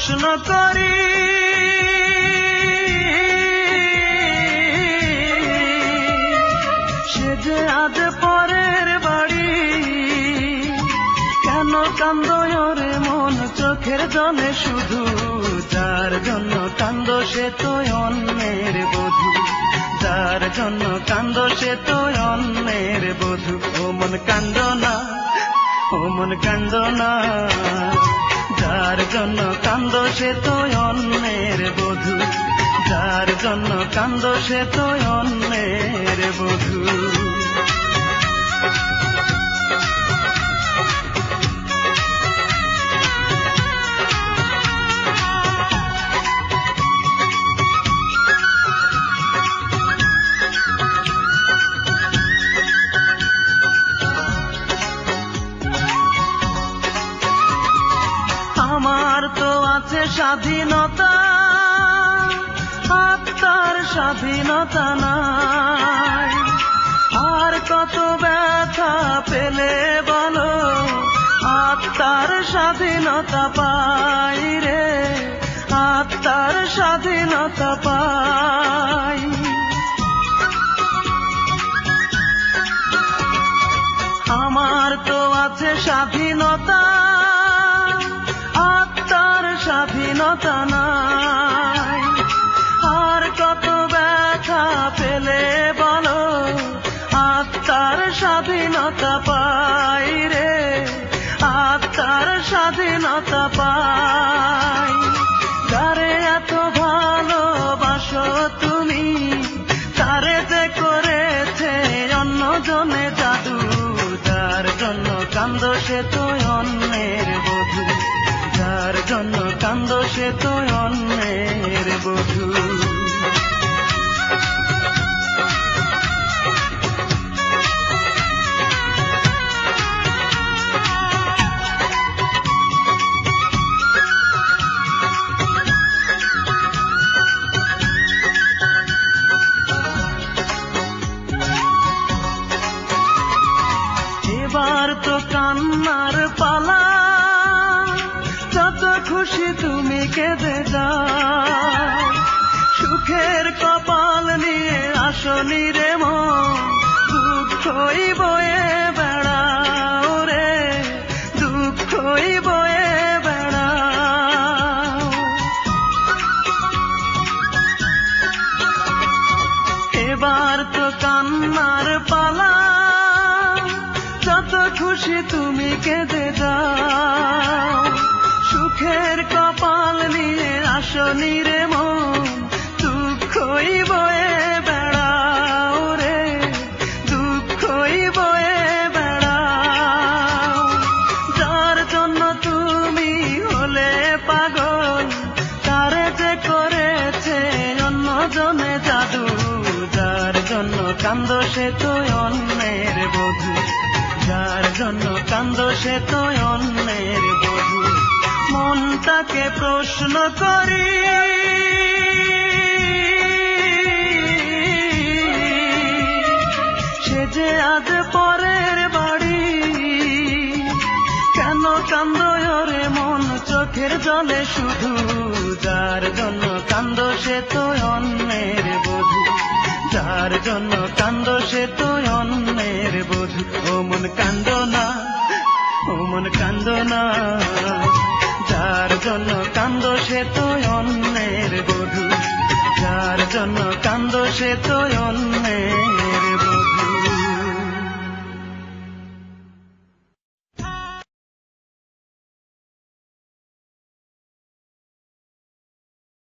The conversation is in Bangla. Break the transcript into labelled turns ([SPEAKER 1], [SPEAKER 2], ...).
[SPEAKER 1] প্রশ্ন করি, সে যে আজ পরের বাড়ি, কেন কান্দো রে মন চোখের জলে শুধু? যার জন্য কান্দো সে তো অন্যের বধূ, যার জন্য কান্দো সে তো অন্যের বধূ। ও মন কান্দো না, ও মন কান্দো না, যার জন্য কান্দো সে তো অন্যের বধূ, যার জন্য কান্দো সে তো অন্যের বধূ। আমার তো আছে স্বাধীনতা, আত্মার স্বাধীনতা নাই। আর কত ব্যথা পেলে বলো, আত্মার স্বাধীনতা পাই রে, আত্মার স্বাধীনতা পাই। আমার তো আছে স্বাধীনতা, আত্মার স্বাধীনতা নাই। আর কত ব্যথা পেলে বলো, আত্মার স্বাধীনতা পাই রে, আত্মার স্বাধীনতা পাই। যারে এত ভালোবাসো তুমি, তারে যে করেছে অন্যজনে জাদু, যার জন্য কান্দো সে তো অন্যের বধূ, যার জন্য কান্দো সে তো অন্যের বধূ। এবার তো কান্নার পালা, যত খুশি তুমি কেঁদে যাও। সুখের কপাল নিয়ে আসনি রে মন, দুঃখই বয়ে বেড়াও রে, দুঃখই বয়ে বেড়াও। এবার তো কান্নার পালা, যত খুশি তুমি কেঁদে যাও। সুখের কপাল নিয়ে আসনি রে মন, দুঃখই বয়ে বেড়াও রে, দুঃখই বয়ে বেড়াও। যার জন্য তুমি হলে পাগল, তারে যে করেছে অন্যজনে জাদু, যার জন্য কান্দো সে তো অন্যের বধূ, যার জন্য কান্দো সে তো অন্যের বধূ। মনটাকে প্রশ্ন করি, সে যে আজ পরের বাড়ি, কেন কান্দো রে মন চোখের জলে শুধু? যার জন্য কান্দো সে তো অন্যের বধূ, যার জন্য কান্দো সে তো অন্যের বধূ। ও মন কান্দো না, ও মন কান্দো না, যার জন্য কান্দো সে তো অন্যের বধূ, যার জন্য কান্দো সে তো অন্যের